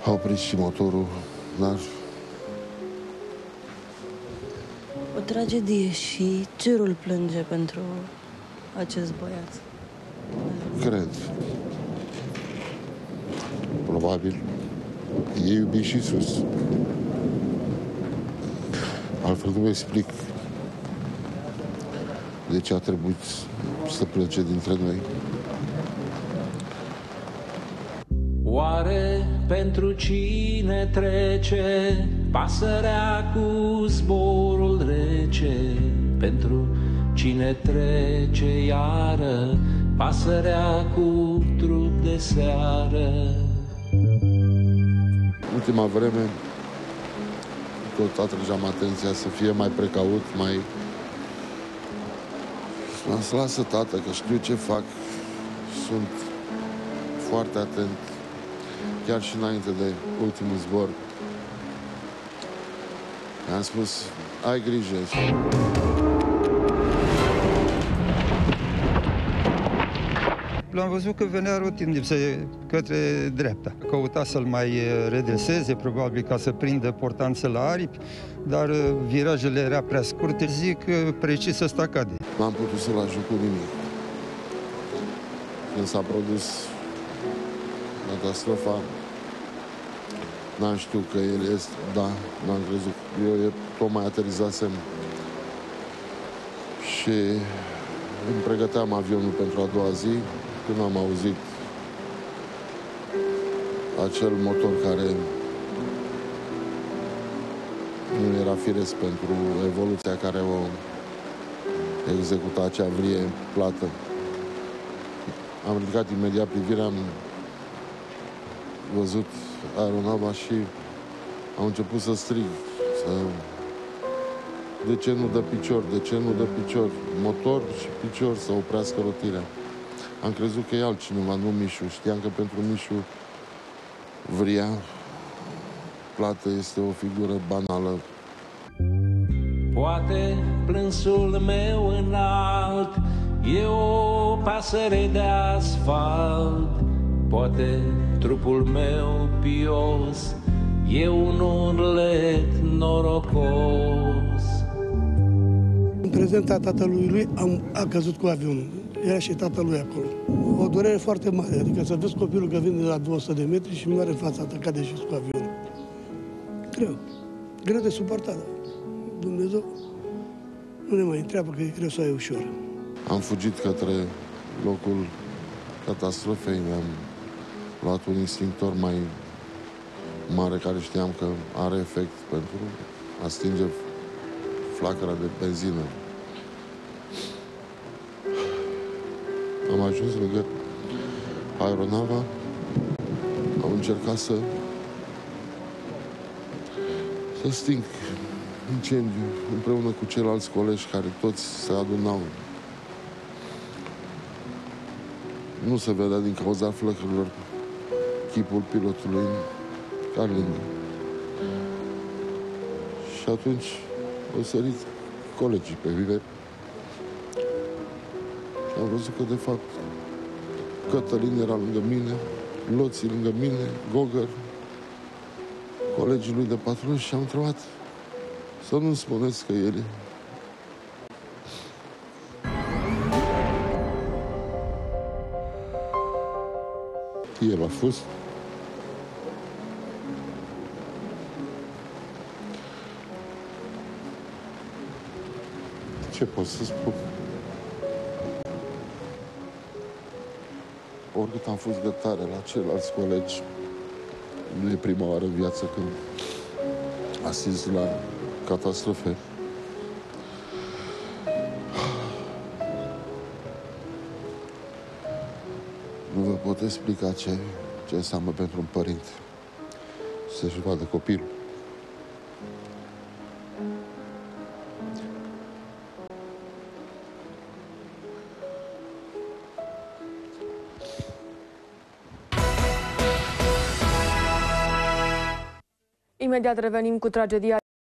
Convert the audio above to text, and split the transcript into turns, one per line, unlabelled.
A oprit și motorul, dar...
O tragedie. Și ce rol plânge pentru acest băiat?
Cred. Probabil e iubit și sus. Altfel nu explic de ce a trebuit să plece dintre noi.
Oare pentru cine trece pasărea cu zborul rece? Pentru cine trece iară pasărea cu trup de seară?
Ultima vreme tot atrăgeam atenția să fie mai precaut, mai... Spuneam să lasă tată, că știu ce fac. Sunt foarte atent. Chiar și înainte de ultimul zbor. I-am spus, ai grijă.
L-am văzut că venea rutin către dreapta. Căuta să-l mai redreseze, probabil ca să prindă portanță la aripi, dar virajele era prea scurte, zic precis ăsta cade.
N-am putut să-l ajut cu nimic. Când s-a produs catastrofa, n-am știut că el este, da, n-am crezut. Eu tocmai aterizasem și îmi pregăteam avionul pentru a doua zi, când am auzit acel motor care nu era firesc pentru evoluția care o executa acea vrie plată. Am ridicat imediat privirea, am văzut aeronava și am început să strig. De ce nu dă picior? De ce nu dă picior? Motor și picior să oprească rotirea. Am crezut că e altcineva, nu Mișu. Știam că pentru Mișu vria plată este o figură banală.
Poate plânsul meu înalt e o pasăre de asfalt, poate trupul meu pios e un urlet norocos.
În prezența tatălui lui a căzut cu avionul. Era și tatălui acolo. O durere foarte mare, adică să vezi copilul că vine de la 200 de metri și moare în fața ta, cade și cu avionul. Greu. Greu de suportat. Dumnezeu nu ne mai întreabă că e greu să ai ușor.
Am fugit către locul catastrofei. Mi-am luat un instinctor mai mare care știam că are efect pentru a stinge flacăra de benzină. Am ajuns lângă aeronava, am încercat să sting incendiu împreună cu ceilalți colegi care toți se adunau. Nu se vedea din cauza flăcărilor chipul pilotului chiar lângă. Și atunci au sărit colegii pe mine. Și am văzut că, de fapt, Cătălin era lângă mine, Loții lângă mine, Gogăr, colegii lui de patrulă și am întrebat să nu-mi spuneți că el e. El a fost. Ce pot să spun? Oricât am fost de tare la ceilalți colegi, nu e prima oară în viață când asist la catastrofe. Nu vă pot explica ce înseamnă pentru un părinte să-și vadă copilul.
Imediat revenim cu tragedia